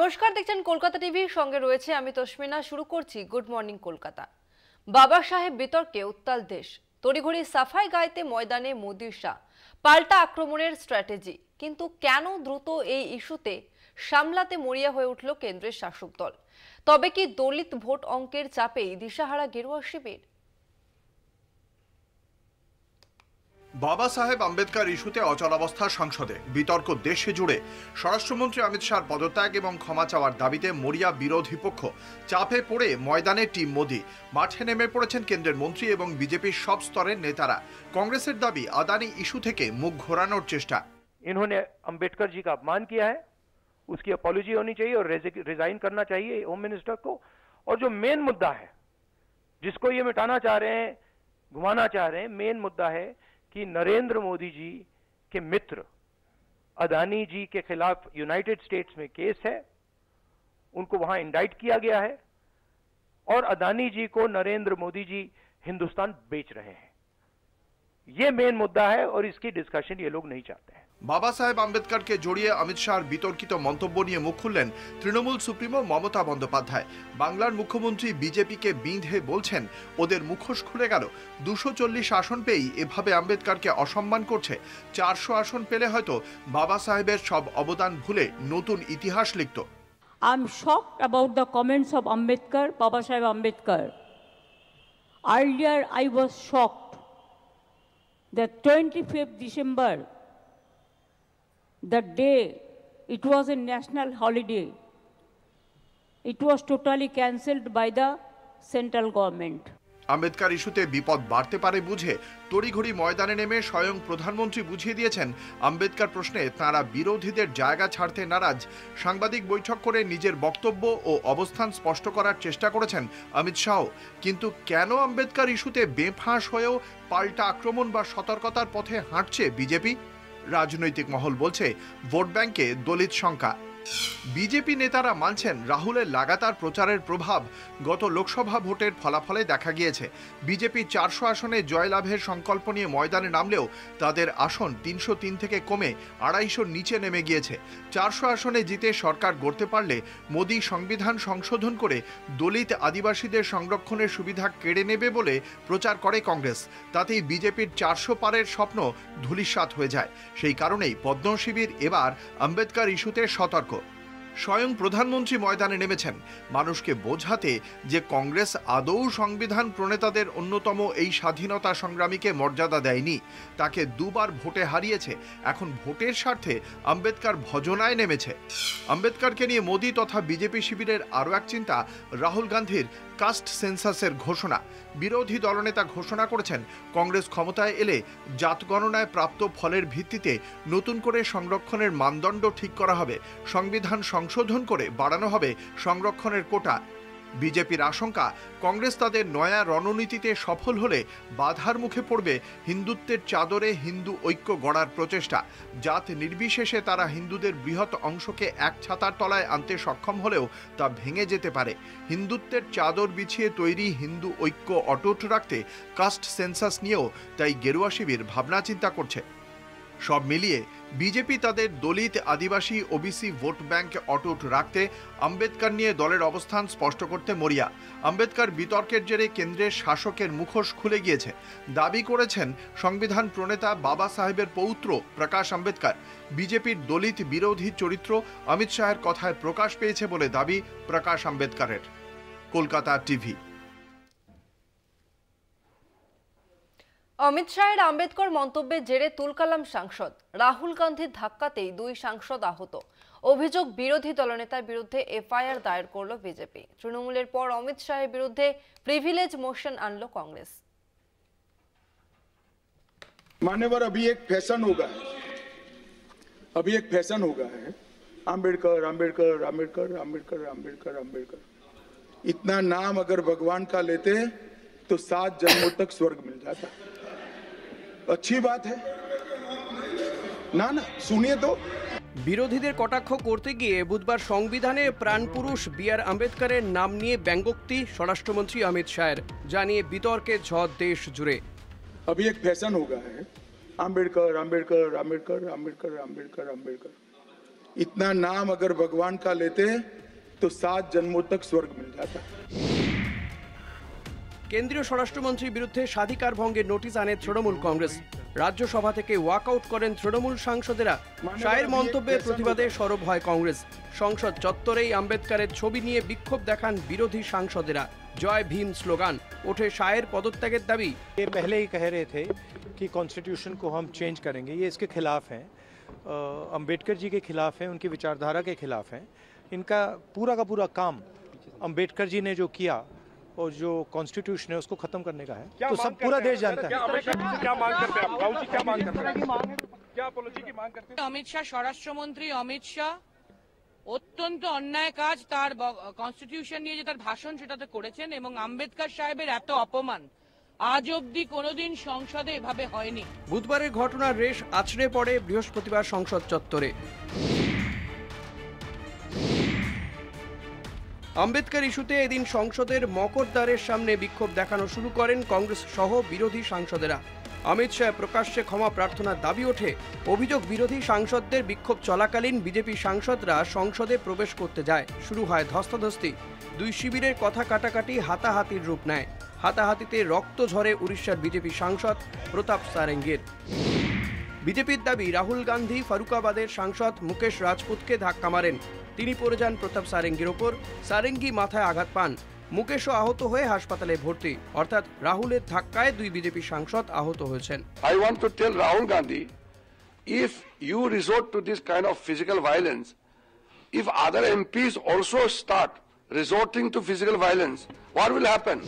নমস্কার, দেখছেন কলকাতা টিভির সঙ্গে রয়েছে আমি তসমিনা। শুরু করছি গুড মর্নিং কলকাতা। বাবা সাহেব বিতর্কে উত্তাল দেশ, তড়িঘড়ি সাফাই গাইতে ময়দানে মোদির শাহ, পাল্টা আক্রমণের স্ট্র্যাটেজি। কিন্তু কেন দ্রুত এই ইস্যুতে সামলাতে মরিয়া হয়ে উঠল কেন্দ্রের শাসক দল? তবে কি দলিত ভোট অঙ্কের চাপেই দিশাহারা গেরুয়া শিবির? বাবা সাহেব আম্বেদকর ইস্যুতে অচলাবস্থা সংসদে, বিতর্ক দেশে জুড়ে। স্বরাষ্ট্রমন্ত্রী অমিত শাহর পদত্যাগ এবং ক্ষমা চাওয়ার দাবিতে মরিয়া বিরোধী পক্ষ। চাপে পড়ে ময়দানে টিম মোদি। মাঠে নেমে পড়েছেন কেন্দ্রের মন্ত্রী এবং বিজেপির সব স্তরের নেতারা। কংগ্রেসের দাবি আদানি ইস্যু থেকে মুখ ঘোরানোর চেষ্টা। इन्होंने अंबेडकर जी का अपमान किया है, उसकी अपॉलॉजी होनी चाहिए और रिजाइन करना चाहिए होम मिनिस्टर को। और जो मेन मुद्दा है जिसको ये मिटाना चाह रहे हैं, घुमाना चाह रहे हैं, मेन मुद्दा है कि नरेंद्र मोदी जी के मित्र अदानी जी के खिलाफ यूनाइटेड स्टेट्स में केस है, उनको वहां इंडाइट किया गया है और अदानी जी को नरेंद्र मोदी जी हिंदुस्तान बेच रहे हैं। ये मेन मुद्दा है और इसकी डिस्कशन ये लोग नहीं चाहते हैं। বাবা সাহেব আম্বেদকরকে জড়িয়ে অমিত শাহর বিতর্কিত মন্তব্য নিয়ে মুখ খুললেন তৃণমূল সুপ্রিমো মমতা বন্দ্যোপাধ্যায়। বাংলার মুখ্যমন্ত্রী বিজেপিকে বিঁধে বলছেন, ওদের মুখোশ খুলে গেল। 240 আসন পেয়েই এভাবে আম্বেদকরকে অসম্মান করছে। 400 আসন পেলে হয়তো বাবা সাহেবের সব অবদান ভুলে নতুন ইতিহাস লিখত। I am shocked about the comments of Ambedkar, Baba Saheb Ambedkar. Earlier I was shocked that 25th December, the day it was a national holiday, it was totally cancelled by the central government. Ambedkar ইস্যুতে বিপদ বাড়তে পারে বুঝে তড়িঘড়ি ময়দানে নেমে স্বয়ং প্রধানমন্ত্রী বুঝিয়ে দিয়েছেন, আম্বেদকর প্রশ্নে তাঁরা বিরোধীদের জায়গা ছাড়তে নারাজ। সাংবাদিক বৈঠক করে নিজের বক্তব্য ও অবস্থান স্পষ্ট করার চেষ্টা করেছেন অমিত শাহ। কিন্তু কেন আম্বেদকর ইস্যুতে বেফাঁস হয়েও পাল্টা আক্রমণ বা সতর্কতার পথে হাঁটছে বিজেপি? রাজনৈতিক মহল বলছে ভোট ব্যাংকে দলিত শঙ্কা। বিজেপি নেতারা মানছেন রাহুলের লাগাতার প্রচারের প্রভাব গত লোকসভা ভোটের ফলাফলে দেখা গিয়েছে। বিজেপি 400 আসনে জয়লাভের সংকল্প নিয়ে ময়দানে নামলেও তাদের আসন 303 থেকে কমে 250 নিচে নেমে গিয়েছে। 400 আসনে জিতে সরকার গড়তে পারলে মোদি সংবিধান সংশোধন করে দলিত আদিবাসীদের সংরক্ষণের সুবিধা কেড়ে নেবে বলে প্রচার করে কংগ্রেস। তাতেই বিজেপির 400 পারের স্বপ্ন ধূলিসাৎ হয়ে যায়। সেই কারণেই পদ্ম শিবির এবার আম্বেদকর ইস্যুতে সতর্ক। স্বয়ং প্রধানমন্ত্রী ময়দানে নেমেছেন মানুষকে বোঝাতে যে কংগ্রেস আদৌ সংবিধান প্রণেতাদের অন্যতম এই স্বাধীনতা সংগ্রামীকে মর্যাদা দেয়নি, তাকে দুবার ভোটে হারিয়েছে। এখন ভোটের স্বার্থে আম্বেদকর ভজনায় নেমেছে। আম্বেদকরকে নিয়ে মোদি তথা বিজেপি শিবিরের আরও এক চিন্তা রাহুল গান্ধীর কাস্ট সেন্সাসের ঘোষণা। বিরোধী দলনেতা ঘোষণা করেছেন, কংগ্রেস ক্ষমতায় এলে জাতগণনায় প্রাপ্ত ফলের ভিত্তিতে নতুন করে সংরক্ষণের মানদণ্ড ঠিক করা হবে, সংবিধান সংশোধন করে বাড়ানো হবে সংরক্ষণের কোটা। বিজেপির আশঙ্কা, কংগ্রেস তাদের নয়া রণনীতিতে সফল হলে বাধার মুখে পড়বে হিন্দুত্বের চাদরে হিন্দু ঐক্য গড়ার প্রচেষ্টা। জাত নির্বিশেষে তারা হিন্দুদের বৃহৎ অংশকে এক ছাতার তলায় আনতে সক্ষম হলেও তা ভেঙে যেতে পারে। হিন্দুত্বের চাদর বিছিয়ে তৈরি হিন্দু ঐক্য অটুট রাখতে কাস্ট সেন্সাস নিয়েও তাই গেরুয়া শিবির ভাবনা চিন্তা করছে। সব মিলিয়ে বিজেপি তাদের দলিত আদিবাসী ওবিসি ভোট ব্যাংক অটুট রাখতে আম্বেদকর নিয়ে দলের অবস্থান স্পষ্ট করতে মরিয়া। আম্বেদকর বিতর্কের জেরে কেন্দ্রের শাসকের মুখোশ খুলে গিয়েছে। দাবি করেছেন সংবিধান প্রণেতা বাবা সাহেবের পৌত্র প্রকাশ আম্বেদকর। বিজেপির দলিত বিরোধী চরিত্র অমিত শাহের কথায় প্রকাশ পেয়েছে বলে দাবি প্রকাশ আম্বেদকরের। কলকাতা টিভি। অমিত শাহের আম্বেদকর মন্তব্যের জেরে তুলকালাম সাংসদ। রাহুল গান্ধীর ধাক্কাতেই 2 সাংসদ আহত। অভিযোগ, বিরোধী দলনেতার বিরুদ্ধে এফআইআর দায়ের করল বিজেপি। তৃণমূলের পর অমিত শাহের বিরুদ্ধে প্রিভিলেজ মোশন আনল কংগ্রেস। मान्यवर, अभी एक फैशन होगा है आम्बेडकर आम्बेडकर आम्बेडकर आम्बेडकर आम्बेडकर आम्बेडकर। इतना नाम अगर भगवान का लेते तो 7 जन्मों तक स्वर्ग मिल जाता। अच्छी बात है ना, सुनिए तो। বিরোধীদের কটাক্ষ করতে গিয়ে বুধবার সংবিধানে প্রাণপুরুষ বি.আর. আম্বেদকরের নাম নিয়ে ব্যঙ্গোক্তি স্বরাষ্ট্রমন্ত্রী অমিত শাহের, জানিয়ে বিতর্কের ঝড় দেশ জুড়ে। अभी एक फैशन होगा है आम्बेडकर आम्बेडकर आम्बेडकर आम्बेडकर आम्बेडकर आम्बेडकर। इतना नाम अगर भगवान का लेते तो 7 जन्मों तक स्वर्ग मिल जाता। কেন্দ্রীয় স্বরাষ্ট্রমন্ত্রীর বিরুদ্ধে স্বাধিকার ভঙ্গের নোটিশ আনে তৃণমূল কংগ্রেস। রাজ্যসভা থেকে ওয়াকআউট করেন তৃণমূল সাংসদেরা। শাহের মন্তব্যের প্রতিবাদে সরব হয় কংগ্রেস। সংসদ চত্বরেই আম্বেদকরের ছবি নিয়ে বিক্ষোভ দেখান বিরোধী সাংসদেরা। জয় ভীম স্লোগান ওঠে। শাহের পদত্যাগের দাবি। ये पहले ही कह रहे थे कि कॉन्स्टिट्यूशन को हम चेंज करेंगे, ये इसके खिलाफ हैं, अंबेडकर जी के खिलाफ हैं, उनकी विचारधारा के खिलाफ हैं। इनका पूरा का पूरा काम अंबेडकर जी ने जो किया और जो कॉन्स्टिट्यूशन है उसको खत्म करने का है, तो सब पूरा देश जानता है। क्या मांग करते हैं? क्या मांग करते हैं? क्या अपॉलॉजी की मांग करते हैं? অমিত শাহ স্বরাষ্ট্রমন্ত্রী অমিত শাহ অত্যন্ত অন্যায় কাজ তার কনস্টিটিউশন নিয়ে যে তার ভাষণ সেটাতে করেছেন এবং আম্বেদকর সাহেবের এত অপমান আজ অবধি কোনোদিন সংসদে এভাবে হয়নি। বুধবারের ঘটনার রেশ আছড়ে পড়ে বৃহস্পতিবার সংসদ চত্বরে। আম্বেদকর ইস্যুতে এদিন সংসদের মকরদ্বারের সামনে বিক্ষোভ দেখানো শুরু করেন কংগ্রেস সহ বিরোধী সাংসদেরা। অমিত শাহ প্রকাশ্যে ক্ষমা প্রার্থনার দাবি ওঠে। অভিযোগ, বিরোধী সাংসদদের বিক্ষোভ চলাকালীন বিজেপি সাংসদরা সংসদে প্রবেশ করতে যায়। শুরু হয় ধস্তাধস্তি। দুই শিবিরের কথা কাটাকাটি হাতাহাতির রূপ নেয়। হাতাহাতিতে রক্ত ঝরে উড়িষ্যার বিজেপি সাংসদ প্রতাপ সারেঙ্গের। বিজেপির দাবি, রাহুল গান্ধী ফারুকাবাদের সাংসদ মুকেশ রাজপুতকে ধাক্কা মারেন। তিনি পড়ে যান প্রতাপ সারেঙ্গির ওপর। সারেঙ্গি মাথায় আঘাত পান। মুকেশও আহত হয়ে হাসপাতালে ভর্তি। অর্থাৎ রাহুলের ধাক্কায় দুই বিজেপি সাংসদ আহত হয়েছেন। I want to tell Rahul Gandhi, if you resort to this kind of physical violence, if other MPs also start resorting to physical violence, what will happen?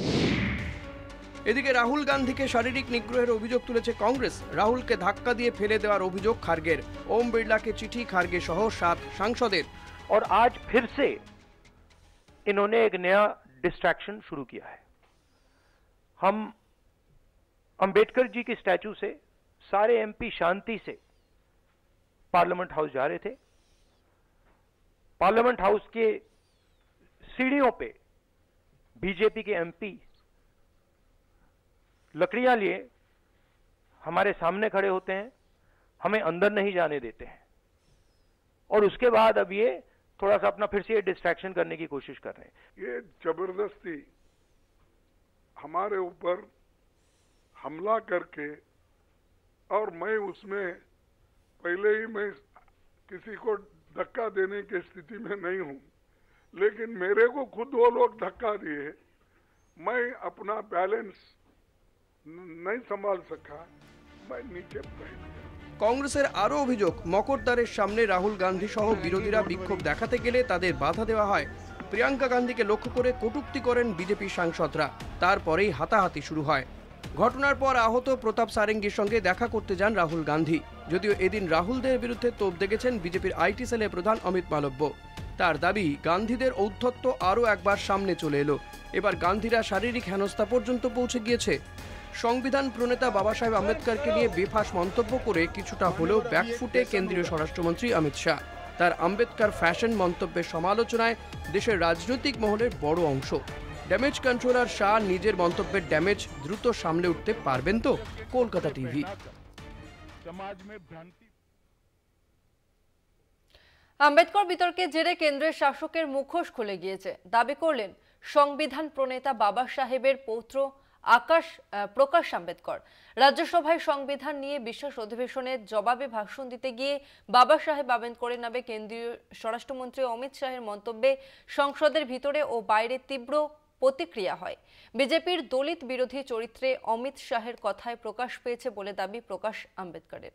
এদিকে রাহুল গান্ধীকে শারীরিক নিগ্রহের অভিযোগ তুলেছে কংগ্রেস। রাহুলকে ধাক্কা দিয়ে ফেলে দেওয়ার অভিযোগ খার্গের। ওম বিড়লাকে চিঠি খার্গে সহ 7 সাংসদের। और आज फिर से इन्होंने एक नया डिस्ट्रैक्शन शुरू किया है। हम अंबेडकर जी के स्टैचू से सारे एमपी शांति से पार्लियामेंट हाउस जा रहे थे। पार्लियामेंट हाउस के सीढ़ियों पे बीजेपी के एमपी लकड़ियां लिए हमारे सामने खड़े होते हैं, हमें अंदर नहीं जाने देते हैं और उसके बाद अब ये थोड़ा सा अपना फिर से डिस्ट्रैक्शन करने की कोशिश कर रहे हैं। ये जबरदस्ती हमारे ऊपर हमला करके, और मैं उसमें पहले ही मैं किसी को धक्का देने की स्थिति में नहीं हूं, लेकिन मेरे को खुद वो लोग धक्का दिए, मैं अपना बैलेंस नहीं संभाल सका, मैं नीचे बैठ गया। কংগ্রেসের আরও অভিযোগ, মকরদ্বারের সামনে রাহুল গান্ধী সহ বিরোধীরা বিক্ষোভ দেখাতে গেলে তাদের বাধা দেওয়া হয়। প্রিয়াঙ্কা গান্ধীকে লক্ষ্য করে কটূক্তি করেন বিজেপি সাংসদরা। তারপরেই হাতাহাতি শুরু হয়। ঘটনার পর আহত প্রতাপ সারেঙ্গির সঙ্গে দেখা করতে যান রাহুল গান্ধী। যদিও এদিন রাহুলদের বিরুদ্ধে তোপ দেখেছেন বিজেপির আইটি সেলের প্রধান অমিত মালব্য। তার দাবি, গান্ধীদের ঔদ্ধত্য আরও একবার সামনে চলে এলো। এবার গান্ধীরা শারীরিক হেনস্থা পর্যন্ত পৌঁছে গিয়েছে। সংবিধান প্রণেতা বাবা সাহেব আম্বেদকরকে নিয়ে বেফাঁস মন্তব্য করে কিছুটা হলেও ব্যাকফুটে কেন্দ্রীয় স্বরাষ্ট্রমন্ত্রী অমিত শাহ। তার আম্বেদকর ফ্যাশন মন্তব্যের সমালোচনায় দেশের রাজনৈতিক মহলের বড় অংশ। ড্যামেজ কন্ট্রোলার শাহ নিজের মন্তব্যের ড্যামেজ দ্রুত সামলে উঠতে পারবেন তো? কলকাতা টিভি। আম্বেদকর বিতর্কের জেরে কেন্দ্রের শাসকের মুখোশ খুলে গিয়েছে, দাবি করলেন সংবিধান প্রণেতা বাবা সাহেবের পৌত্র প্রকাশ আম্বেদকর। রাজ্যসভায় সংবিধান নিয়ে বিশেষ অধিবেশনের জবাবে ভাষণ দিতে গিয়ে বাবা সাহেব আম্বেদকরের নামে কেন্দ্রীয় স্বরাষ্ট্রমন্ত্রী অমিত শাহের মন্তব্যে সংসদের ভিতরে ও বাইরে তীব্র প্রতিক্রিয়া হয়। বিজেপির দলিত বিরোধী চরিত্রে অমিত শাহের কথায় প্রকাশ পেয়েছে বলে দাবি প্রকাশ আম্বেদকরের।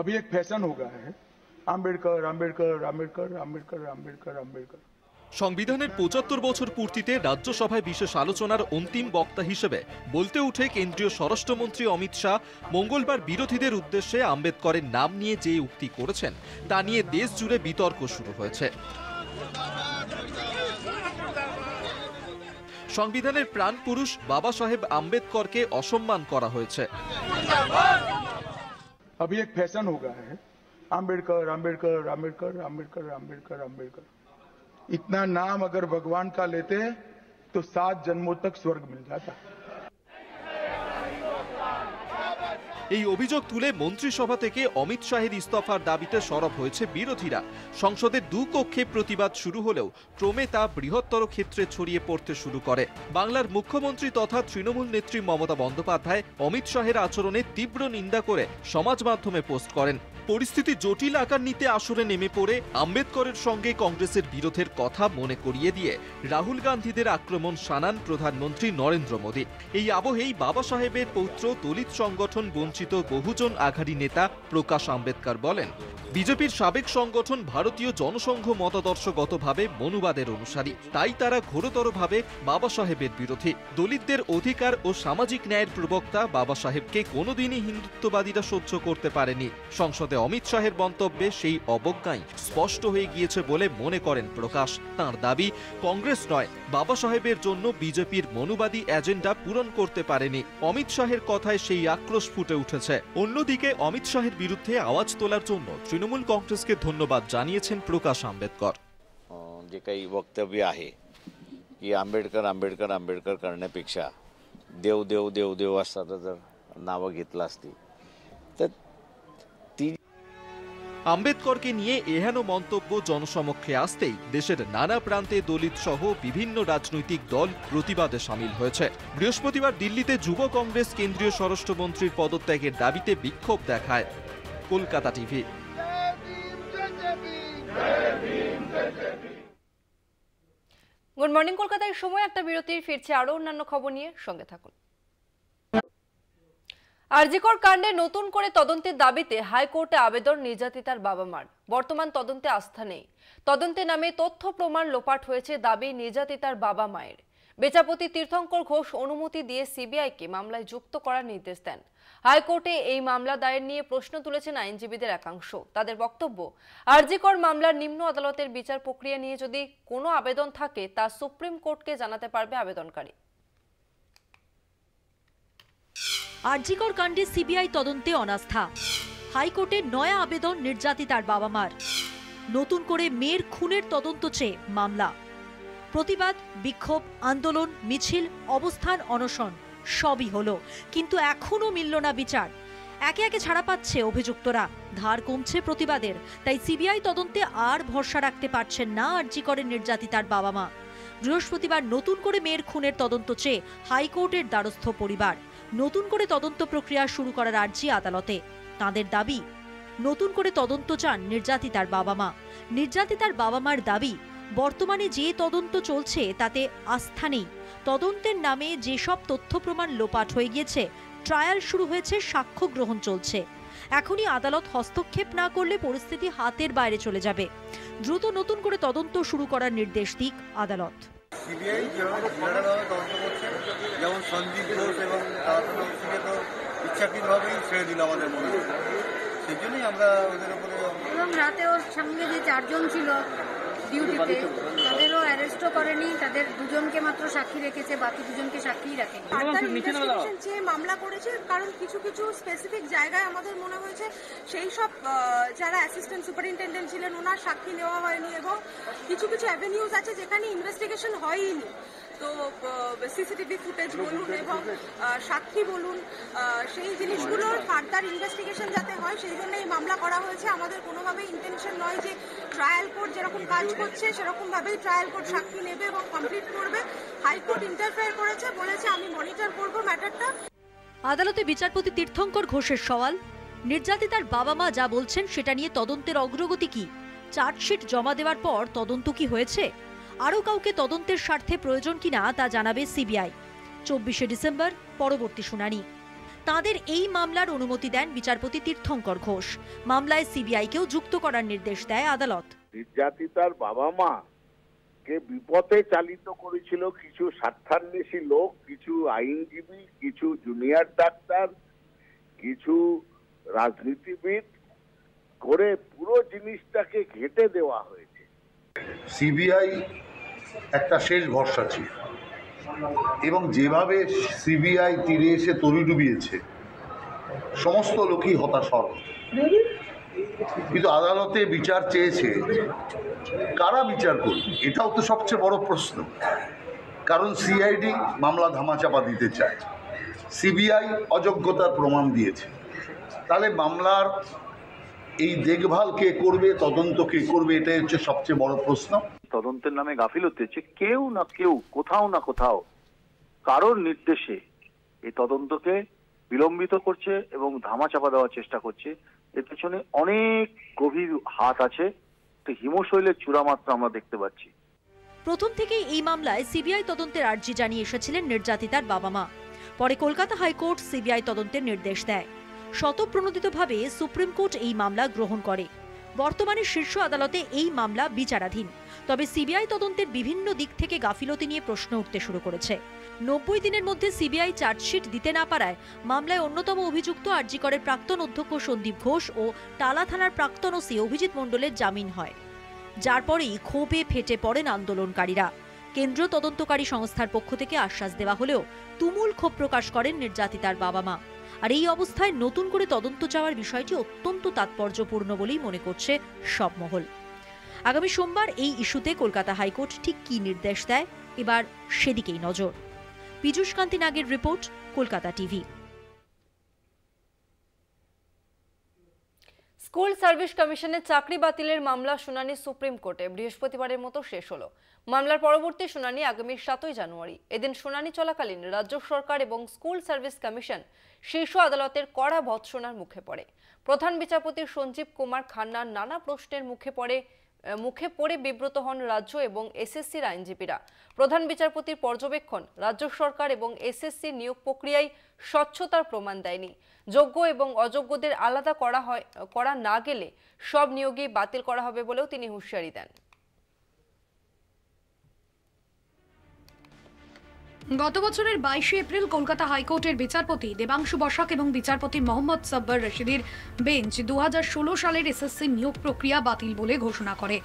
अभी एक फैशन हो गया है, আম্বেদকর আম্বেদকর আম্বেদকর আম্বেদকর আম্বেদকর আম্বেদকর। সংবিধানের ৭৫ বছর পূর্তিতে রাজ্যসভায় বিশেষ আলোচনার অন্তিম বক্তা হিসেবে বলতে উঠে কেন্দ্রীয় স্বরাষ্ট্রমন্ত্রী অমিত শাহ মঙ্গলবার বিরোধীদের উদ্দেশ্যে আম্বেদকরের নাম নিয়ে যে উক্তি করেছেন তা নিয়ে দেশ জুড়ে বিতর্ক শুরু হয়েছে। সংবিধানের প্রাণপুরুষ বাবা সাহেব আম্বেদকরকে অসম্মান করা হয়েছে। अभी एक फैशन हो गया है, आम्बेडकर आम्बेडकर आम्बेडकर आम्बेडकर आम्बेडकर आम्बेडकर। इतना नाम अगर भगवान का लेते तो 7 जन्मों तक स्वर्ग मिल जाता। এই অভিযোগ তুলে মন্ত্রিসভা থেকে অমিত শাহের ইস্তফার দাবিতে সরব হয়েছে বিরোধীরা। সংসদের দুকক্ষে প্রতিবাদ শুরু হলেও ক্রমে তা বৃহত্তর ক্ষেত্রে ছড়িয়ে পড়তে শুরু করে। বাংলার মুখ্যমন্ত্রী তথা তৃণমূল নেত্রী মমতা বন্দ্যোপাধ্যায় অমিত শাহের আচরণে তীব্র নিন্দা করে সমাজ মাধ্যমে পোস্ট করেন। পরিস্থিতি জটিল আকার নিতে আসরে নেমে পড়ে আম্বেদকরের সঙ্গে কংগ্রেসের বিরোধের কথা মনে করিয়ে দিয়ে রাহুল গান্ধীদের আক্রমণ শানান প্রধানমন্ত্রী নরেন্দ্র মোদী। এই আবহেই বাবা সাহেবের পৌত্র দলিত সংগঠন বঞ্চিত বহুজন আঘাড়ি নেতা প্রকাশ আম্বেদকর বলেন, বিজেপির সাবেক সংগঠন ভারতীয় জনসংঘ মতাদর্শগতভাবে মনুবাদের অনুসারী, তাই তারা ঘোরতরভাবে বাবা সাহেবের বিরোধী। দলিতদের অধিকার ও সামাজিক ন্যায়ের প্রবক্তা বাবা সাহেবকে কোনোদিনই হিন্দুত্ববাদীরা সহ্য করতে পারেনি। সংসদে অমিত শাহের মন্তব্যে সেই অবজ্ঞাই স্পষ্ট হয়ে গিয়েছে বলে মনে করেন প্রকাশ। তাঁর দাবি, কংগ্রেস নয়, বাবা সাহেবের জন্য বিজেপির মনুবাদী এজেন্ডা পূরণ করতে পারেনি। অমিত শাহের কথায় সেই আক্রোশ ফুটে উঠেছে। অন্যদিকে অমিত শাহের বিরুদ্ধে आवाज তোলার জন্য तृणमूल कांग्रेस के धन्यवाद जानिয়েছেন प्रकाश आंबेडकर। जे काही वक्तव्य आहे की आंबेडकर आंबेडकर आंबेडकर करण्यापेक्षा देव देव देव देव असं जर नावं घेतलं असती तर ती আম্বেদকরকে নিয়ে এহেন মন্তব্য জনসমক্ষে আসতেই দেশের নানা প্রান্তে দলিত সহ বিভিন্ন রাজনৈতিক দল প্রতিবাদে সামিল হয়েছে। বৃহস্পতিবার দিল্লিতে যুব কংগ্রেস কেন্দ্রীয় স্বরাষ্ট্রমন্ত্রীর পদত্যাগের দাবিতে বিক্ষোভ দেখায়। কলকাতা টিভি। গুড মর্নিং কলকাতায় সময় একটা বিরতির, ফিরছে আরো অন্যান্য খবর নিয়ে, সঙ্গে থাকুন। আরজিকর কাণ্ডে নতুন করে তদন্তের দাবিতে হাইকোর্টে আবেদন নির্যাতিতার বাবা মার। বর্তমান তদন্তে আস্থা নেই। তদন্তে নামে তথ্য প্রমাণ লোপাট হয়েছে দাবি নির্যাতিতার বাবা মায়ের। বিচারপতি তীর্থঙ্কর ঘোষ অনুমতি দিয়ে সিবিআইকে মামলায় যুক্ত করার নির্দেশ দেন। হাইকোর্টে এই মামলা দায়ের নিয়ে প্রশ্ন তুলেছেন আইনজীবীদের একাংশ। তাদের বক্তব্য, আরজিকর মামলার নিম্ন আদালতের বিচার প্রক্রিয়া নিয়ে যদি কোনো আবেদন থাকে তা সুপ্রিম কোর্টকে জানাতে পারবে আবেদনকারী। আরজিকর কাণ্ডে সিবিআই তদন্তে অনাস্থা। হাইকোর্টে নয়া আবেদন নির্যাতিতার বাবা মার। নতুন করে মেয়ের খুনের তদন্ত চেয়ে মামলা। প্রতিবাদ, বিক্ষোভ, আন্দোলন, মিছিল, অবস্থান, অনশন সবই হলো, কিন্তু এখনো মিলল না বিচার। একে একে ছাড়া পাচ্ছে অভিযুক্তরা, ধার কমছে প্রতিবাদের। তাই সিবিআই তদন্তে আর ভরসা রাখতে পারছেন না আরজিকরের নির্যাতিতার বাবা মা। বৃহস্পতিবার নতুন করে মেয়ের খুনের তদন্ত চেয়ে হাইকোর্টের দ্বারস্থ পরিবার। নতুন করে তদন্ত প্রক্রিয়া শুরু করার আর্জি আদালতে। তাঁদের দাবি, নতুন করে তদন্ত চান নির্যাতিতার বাবা মা। নির্যাতিতার বাবা মার দাবি, বর্তমানে যে তদন্ত চলছে তাতে আস্থা নেই। তদন্তের নামে যেসব তথ্য প্রমাণ লোপাট হয়ে গিয়েছে, ট্রায়াল শুরু হয়েছে, সাক্ষ্য গ্রহণ চলছে। এখনই আদালত হস্তক্ষেপ না করলে পরিস্থিতি হাতের বাইরে চলে যাবে। দ্রুত নতুন করে তদন্ত শুরু করার নির্দেশ দিক আদালত। সিবিআই যেভাবে তদন্ত করছে, যেমন সঞ্জীব ঘোষ এবং ইচ্ছাকৃতভাবেই ছেড়ে দিল আমাদের মনে হয়, সেই জন্যই আমরা ওদের উপরে। এবং রাতে ওর সঙ্গে যে চারজন ছিল ডিউটিতে, তাদেরও অ্যারেস্টও করেনি, তাদের দুজনকে মাত্র সাক্ষী রেখেছে, বাকি দুজনকে সাক্ষী রাখেনি। যে মামলা করেছে, কারণ কিছু কিছু স্পেসিফিক জায়গায় আমাদের মনে হয়েছে সেই সব যারা অ্যাসিস্ট্যান্ট সুপারিনটেন্ডেন্ট ছিলেন ওনার সাক্ষী নেওয়া হয়নি, এবং কিছু কিছু অ্যাভিনিউজ আছে যেখানে ইনভেস্টিগেশন হয়নি। তো সিসিটিভি ফুটেজ বলুন এবং সাক্ষী বলুন, সেই জিনিসগুলোর ফার্দার ইনভেস্টিগেশন যাতে হয় সেই জন্য এই মামলা করা হয়েছে। আমাদের কোনোভাবেই ইন্টেনশন নয় যে ট্রায়াল কোর্ট যেরকম কাজ করছে সেরকমভাবেই ট্রায়াল কোর্ট সাক্ষী নেবে এবং কমপ্লিট করবে। হাইকোর্ট ইন্টারফেয়ার করেছে, বলেছে আমি মনিটর করব ম্যাটারটা। আদালতে বিচারপতি তীর্থঙ্কর ঘোষের সওয়াল, নির্যাতিতার বাবা মা যা বলছেন সেটা নিয়ে তদন্তের অগ্রগতি কি? চার্জশিট জমা দেওয়ার পর তদন্ত কি হয়েছে? আরও কাউকে তদন্তের স্বার্থে প্রয়োজন কিনা তা জানাবে সিবিআই। 24শে ডিসেম্বর পরবর্তী শুনানি। তাদের এই মামলার অনুমতি দেন বিচারপতি তীর্থঙ্কর ঘোষ। মামলায় সিবিআইকেও যুক্ত করার নির্দেশ দেয় আদালত। নির্যাতিতার বাবা মা কে বিপথে চালিত করেছিল কিছু স্বার্থান্বেষী লোক, কিছু আইনজীবী, কিছু জুনিয়র ডাক্তার, কিছু রাজনীতিবিদ করে পুরো জিনিসটাকে ঘেঁটে দেওয়া হয়েছে। সিবিআই একটা শেষ ভরসা ছিল, এবং যেভাবে সিবিআই তীরে এসে তরি ডুবিয়েছে সমস্ত লোকই হতাশর। কিন্তু আদালতে বিচার চেয়েছে, কারা বিচার করবে এটাও তো সবচেয়ে বড় প্রশ্ন। কারণ সিআইডি মামলা ধামাচাপা দিতে চায়, সিবিআই অযোগ্যতার প্রমাণ দিয়েছে, তাহলে মামলার এই দেখভাল কে করবে, তদন্ত কে করবে, এটাই হচ্ছে সবচেয়ে বড় প্রশ্ন। তদন্তের নামে গাফিলতি হচ্ছে, কেউ না কেউ কোথাও না কোথাও কারোর নির্দেশে এই তদন্তকে বিলম্বিত করছে এবং ধামাচাপা দেওয়ার চেষ্টা করছে। এর পেছনে অনেক গভীর হাত আছে, হিমশৈলের চূড়ামাত্রা আমরা দেখতে পাচ্ছি। প্রথম থেকেই এই মামলায় সিবিআই তদন্তের আর্জি জানিয়ে এসেছিলেন নির্যাতিতার বাবা মা। পরে কলকাতা হাইকোর্ট সিবিআই তদন্তের নির্দেশ দেয়। স্বতঃপ্রণোদিতভাবে সুপ্রিম কোর্ট এই মামলা গ্রহণ করে। বর্তমানে শীর্ষ আদালতে এই মামলা বিচারাধীন। তবে সিবিআই তদন্তের বিভিন্ন দিক থেকে গাফিলতি নিয়ে প্রশ্ন উঠতে শুরু করেছে। 90 দিনের মধ্যে সিবিআই চার্জশিট দিতে না পারায় মামলায় অন্যতম অভিযুক্ত আরজিকরের প্রাক্তন অধ্যক্ষ সন্দীপ ঘোষ ও টালা থানার প্রাক্তন ওসি অভিজিৎ মণ্ডলের জামিন হয়, যার পরেই ক্ষোভে ফেটে পড়েন আন্দোলনকারীরা। কেন্দ্রীয় তদন্তকারী সংস্থার পক্ষ থেকে আশ্বাস দেওয়া হলেও তুমুল ক্ষোভ প্রকাশ করেন নির্যাতিতার বাবা মা। আর এই অবস্থায় নতুন করে তদন্ত চাওয়ার বিষয়টি অত্যন্ত তাৎপর্যপূর্ণ বলেই মনে করছে সব মহল। আগামী সোমবার এই ইস্যুতে কলকাতা হাইকোর্ট ঠিক কী নির্দেশ দেয়, এবার সেদিকেই নজর। পীযূষ কান্তি নাগের report, Kolkata TV. School service কমিশনের চাকরি বাতিলের মামলা শুনানি সুপ্রিম কোর্টে বৃহস্পতিবারের মতো শেষ হলো। মামলার পরবর্তী শুনানি আগামী 7 জানুয়ারি। এদিন শুনানি চলাকালীন রাজ্য সরকার এবং স্কুল সার্ভিস কমিশন শীর্ষ আদালতের কড়া ভৎসনার মুখে পড়ে। প্রধান বিচারপতি সঞ্জীব কুমার খান্নার নানা প্রশ্নের মুখে পড়ে বিব্রত হন রাজ্য এবং এসএসসির আইনজীবীরা। প্রধান বিচারপতির পর্যবেক্ষণ, রাজ্য সরকার এবং এসএসসি নিয়োগ প্রক্রিয়ায় স্বচ্ছতার প্রমাণ দেয়নি। যোগ্য এবং অযোগ্যদের আলাদা করা না গেলে সব নিয়োগই বাতিল করা হবে বলেও তিনি হুঁশিয়ারি দেন। গত বছরের 22 এপ্রিল কলকাতা হাইকোর্টের বিচারপতি দেবাংশু বসাক এবং বিচারপতি মোহাম্মদ সাব্বার রশিদের বেঞ্চ 2016 সালের এসএসসি নিয়োগ প্রক্রিয়া বাতিল বলে ঘোষণা করে।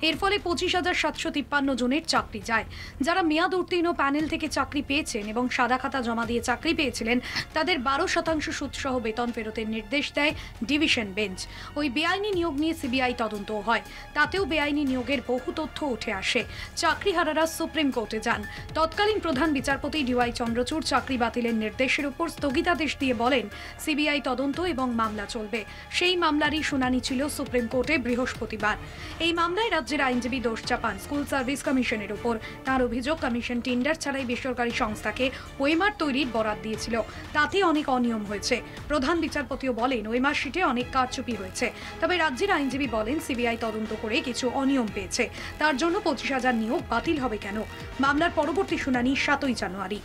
এর ফলে 25,753 জনের চাকরি যায়। যারা মেয়াদ উত্তীর্ণ প্যানেল থেকে চাকরি পেয়েছেন এবং সাদা খাতা জমা দিয়ে চাকরি পেয়েছিলেন তাদের 12% সুদসহ বেতন ফেরতের নির্দেশ দেয় ডিভিশন বেঞ্চ। ওই বেআইনি নিয়োগ নিয়ে সিবিআই তদন্ত হয়, তাতেও বেআইনি নিয়োগের বহু তথ্য উঠে আসে। চাকরিহারারা সুপ্রিম কোর্টে যান। তৎকালীন প্রধান বিচারপতি ডিওয়াই চন্দ্রচূড় চাকরি বাতিলের নির্দেশের উপর স্থগিতাদেশ দিয়ে বলেন সিবিআই তদন্ত এবং মামলা চলবে। সেই মামলারই শুনানি ছিল সুপ্রিম কোর্টে বৃহস্পতিবার। এই মামলায় রাজ্যের আইনজীবী দোষ চাপান স্কুল সার্ভিস কমিশনের উপর। তার অভিযোগ, কমিশন টেন্ডার ছাড়াই বেসরকারি সংস্থাকে ওএমআর তৈরির বরাত দিয়েছিল, তাতে অনেক অনিয়ম হয়েছে। প্রধান বিচারপতিও বলেন ওএমআর শিটে অনেক কারচুপি হয়েছে। তবে রাজ্যের আইনজীবী বলেন সিবিআই তদন্ত করে কিছু অনিয়ম পেয়েছে, তার জন্য 25,000 নিয়োগ বাতিল হবে কেন? মামলার পরবর্তী শুনানি 7 জানুয়ারি।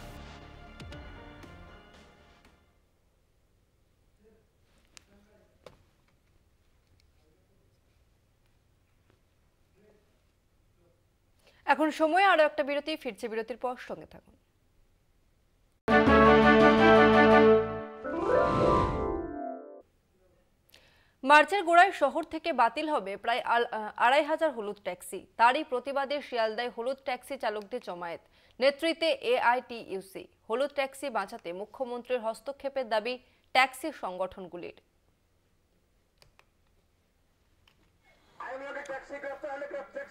এখন সময় আরো একটা বিরতি, ফিরছে বিরতির পর সঙ্গে থাকুন। মার্চের গোড়ায় শহর থেকে বাতিল হবে প্রায় 2,500 হলুদ ট্যাক্সি। তারই প্রতিবাদে শিয়ালদায় হলুদ ট্যাক্সি চালকদের জমায়েত, নেতৃত্বে এআইটিইউসি। হলুদ ট্যাক্সি বাঁচাতে মুখ্যমন্ত্রীর হস্তক্ষেপের দাবি ট্যাক্সি সংগঠনগুলির।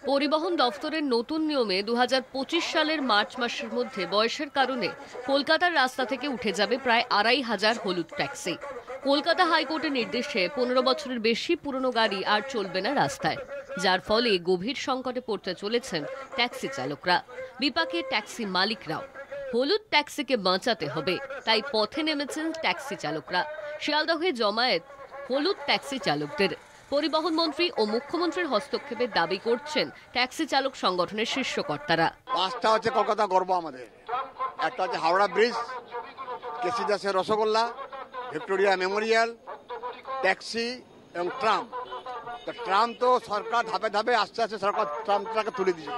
পরিবহন দফতরের নতুন নিয়মে 2025 সালের মার্চ মাসের মধ্যে বয়সের কারণে কলকাতার রাস্তা থেকে উঠে যাবে প্রায় 2,500 হলুদ ট্যাক্সি। কলকাতা হাইকোর্টের নির্দেশে 15 বছরের বেশি পুরনো গাড়ি আর চলবে না রাস্তায়, যার ফলে গভীর সংকটে পড়তে চলেছেন ট্যাক্সি চালকরা, বিপাকে ট্যাক্সি মালিকরাও। হলুদ ট্যাক্সিকে বাঁচাতে হবে, তাই পথে নেমেছেন ট্যাক্সি চালকরা। শিয়ালদহে জমায়েত হলুদ ট্যাক্সি চালকদের। পরিবহন মন্ত্রী ও মুখ্যমন্ত্রীর হস্তক্ষেপের দাবি করছেন ট্যাক্সি চালক সংগঠনের শীর্ষ কর্তারা। 5টা হচ্ছে কলকাতা গর্ব আমাদের। একটা হচ্ছে হাওড়া ব্রিজ, কেসি দাসের রসগোল্লা, ভিক্টোরিয়া মেমোরিয়াল, ট্যাক্সি এবং ট্রাম। তো ট্রাম তো সরকার ধাপে ধাপে আস্তে আস্তে সরকার ট্রামটাকে তুলে দিচ্ছে।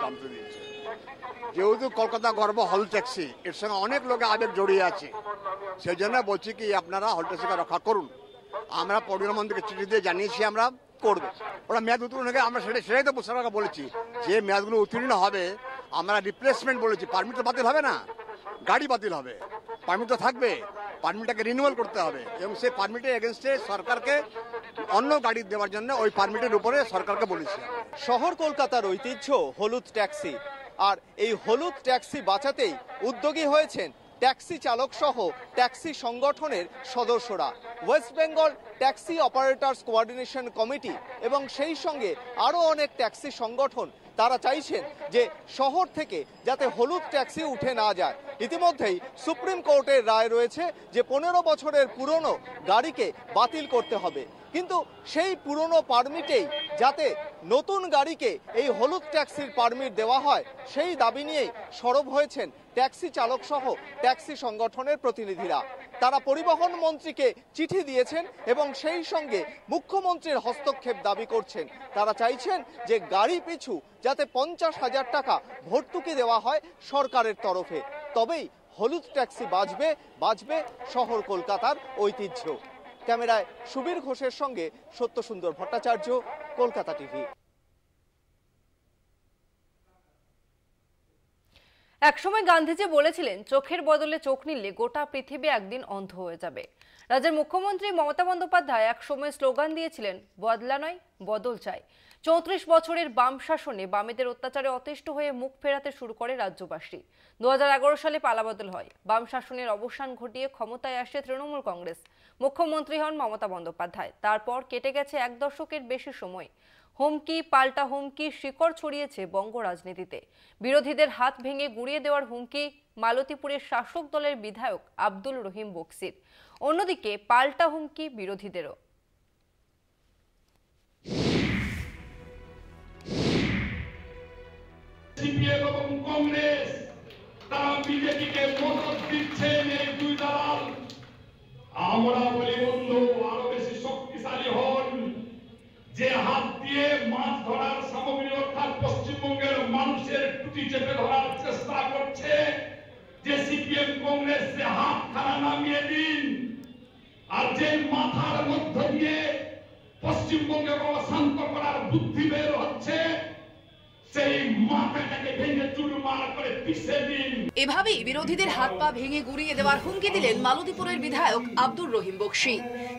যেহেতু কলকাতা গর্ব হল ট্যাক্সি, এর সঙ্গে অনেক লোকের আবেগ জড়িয়ে আছে, সেই জন্য বলছি কি আপনারা হল ট্যাক্সিকে রক্ষা করুন। আমরা প্রধানমন্ত্রীকে চিঠি দিয়ে জানিয়েছি আমরা করবে। ওরা মেয়াদ উত্তীর্ণ হয়ে আমরা সেটাই তো সরকারকে বলেছি, যে মেয়াদগুলো উত্তীর্ণ হবে আমরা রিপ্লেসমেন্ট বলেছি। পারমিট তো বাতিল হবে না, গাড়ি বাতিল হবে, পারমিট তো থাকবে, পারমিটটাকে রিনিউয়াল করতে হবে এবং সেই পারমিটের এগেনস্টে সরকারকে অন্য গাড়ি দেওয়ার জন্য ওই পারমিটের উপরে সরকারকে বলেছি। শহর কলকাতার ঐতিহ্য হলুদ ট্যাক্সি, আর এই হলুদ ট্যাক্সি বাঁচাতেই উদ্যোগী হয়েছেন ট্যাক্সি চালক সহ ট্যাক্সি সংগঠনের সদস্যরা। West Bengal taxi operators coordination committee এবং সেই সঙ্গে আরও অনেক ট্যাক্সি সংগঠন তারা চাইছেন যে শহর থেকে যাতে হলুদ ট্যাক্সি উঠে না যায়। ইতিমধ্যেই সুপ্রিম কোর্টের রায় রয়েছে যে 15 বছরের পুরনো গাড়িকে বাতিল করতে হবে, কিন্তু সেই পুরনো পারমিটেই যাতে নতুন গাড়িকে এই হলুদ ট্যাক্সির পারমিট দেওয়া হয় সেই দাবি নিয়েই সরব হয়েছেন ট্যাক্সি চালক সহ ট্যাক্সি সংগঠনের প্রতিনিধিরা। তারা পরিবহন মন্ত্রীকে চিঠি দিয়েছেন এবং সেই সঙ্গে মুখ্যমন্ত্রীর হস্তক্ষেপ দাবি করছেন। তারা চাইছেন যে গাড়ি পিছু যাতে 50,000 টাকা ভর্তুকি দেওয়া হয় সরকারের তরফে, তবেই হলুদ ট্যাক্সি বাঁচবে শহর কলকাতার ঐতিহ্য। ক্যামেরায় সুবীর ঘোষের সঙ্গে সত্যসুন্দর ভট্টাচার্য, কলকাতা টিভি। একসময় গান্ধীজি বলেছিলেন, চোখের বদলে চোখ নিলে গোটা পৃথিবী একদিন অন্ধ হয়ে যাবে। রাজ্যের মুখ্যমন্ত্রী মমতা বন্দ্যোপাধ্যায় একসময় স্লোগান দিয়েছিলেন, বদলা নয় বদল চাই। 34 বছরের বাম শাসনে বামেদের অত্যাচারে অতিষ্ঠ হয়ে মুখ ফেরাতে শুরু করে রাজ্যবাসী। 2011 সালে পালাবদল হয়। বাম শাসনের অবসান ঘটিয়ে ক্ষমতায় আসে তৃণমূল কংগ্রেস। মুখ্যমন্ত্রী হন মমতা বন্দ্যোপাধ্যায়। তারপর কেটে গেছে 1 দশকের বেশি সময়। হুমকি পাল্টা হুমকি শিকড় ছড়িয়েছে বঙ্গ রাজনীতিতে। বিরোধীদের হাত ভেঙে গুঁড়িয়ে দেওয়ার হুমকি মালতীপুরের শাসক দলের বিধায়ক আব্দুল রহিম বক্সির। অন্যদিকে পাল্টা হুমকি বিরোধীদেরও। সিপিএম এবং কংগ্রেস তারা বিজেপিকে মদত দিচ্ছেন এই দুই দল। আমরা বলি বন্ধু, আরো বেশি শক্তিশালী হন। যে হাত দিয়ে মাছ ধরার সামগ্রী অর্থাৎ পশ্চিমবঙ্গের মানুষের টুটি চেপে ধরার চেষ্টা করছে, যে সিপিএম কংগ্রেস সে হাত খানা নামিয়ে দিন। আর যে মাথার মধ্য দিয়ে পশ্চিমবঙ্গে অশান্ত করার বুদ্ধি বের হচ্ছে, সেই মাথাটাকে ভেঙে চুরমার করে পিষে দিন। এভাবেই বিরোধীদের হাত পা ভেঙে গুঁড়িয়ে দেওয়ার হুমকি দিলেন মালতীপুরের বিধায়ক আব্দুর রহিম বক্সি।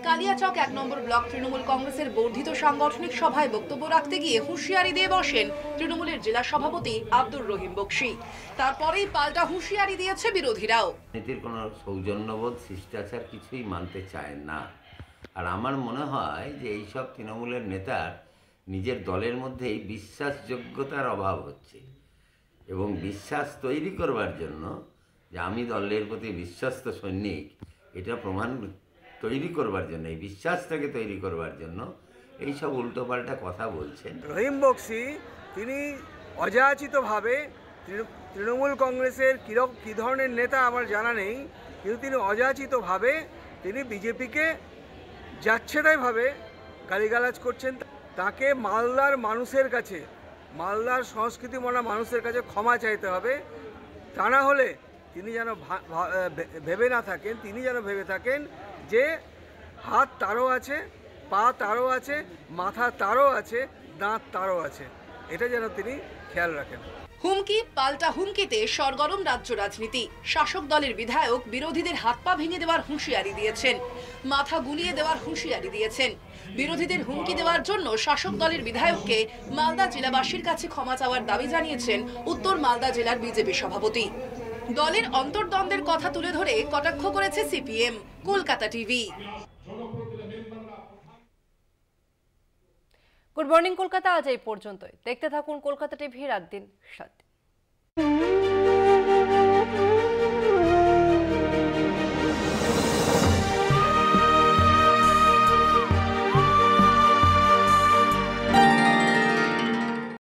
কালিয়াচক 1 নম্বর ব্লক তৃণমূল কংগ্রেসের বর্ধিত সাংগঠনিক সভায় বক্তব্য রাখতে গিয়ে হুঁশিয়ারি দিয়ে বসেন তৃণমূলের জেলা সভাপতি আব্দুর রহিম বক্সি। তারপরেই পাল্টা হুঁশিয়ারি দিয়েছে বিরোধীরাও। নীতির কোনো সৌজন্যবোধ শিষ্টাচার কিছুই মানতে চায় না। আর আমার মনে হয় যে এইসব তৃণমূলের নেতার নিজের দলের মধ্যেই বিশ্বাসযোগ্যতার অভাব হচ্ছে, এবং বিশ্বাস তৈরি করবার জন্য যে আমি দলের প্রতি বিশ্বস্ত সৈনিক, এটা প্রমাণ তৈরি করবার জন্য, এই বিশ্বাসটাকে তৈরি করবার জন্য এইসব উল্টোপাল্টা কথা বলছেন। রহিম বক্সি তিনি অযাচিতভাবে তৃণমূল কংগ্রেসের কী ধরনের নেতা আমার জানা নেই, কিন্তু তিনি অযাচিতভাবে তিনি বিজেপিকে যাচ্ছেতাইভাবে গালিগালাজ করছেন। তাকে মালদার মানুষের কাছে, মালদার সংস্কৃতি মনা মানুষের কাছে ক্ষমা চাইতে হবে। তা না হলে তিনি যেন ভেবে না থাকেন, তিনি যেন ভেবে থাকেন যে হাত তারও আছে, পা তারও আছে, মাথা তারও আছে, দাঁত তারও আছে, এটা যেন তিনি খেয়াল রাখেন। হুমকি পাল্টা হুমকিতে সরগরম রাজ্য রাজনীতি। শাসক দলের বিধায়ক বিরোধীদের হাত পা ভেঙে দেওয়ার হুঁশিয়ারি দিয়েছেন, মাথা গুলিয়ে দেওয়ার হুঁশিয়ারি দিয়েছেন। বিরোধীদের হুমকি দেওয়ার জন্য শাসক দলের বিধায়ককে মালদা জেলাবাসীর কাছে ক্ষমা চাওয়ার দাবি জানিয়েছেন উত্তর মালদা জেলার বিজেপি সভাপতি। দলের অন্তর্দ্বন্দ্বের কথা তুলে ধরে কটাক্ষ করেছে CPM. Kolkata TV. Good morning Kolkata আজ এই পর্যন্তই। দেখতে থাকুন কলকাতা টিভি রাত দিন 7।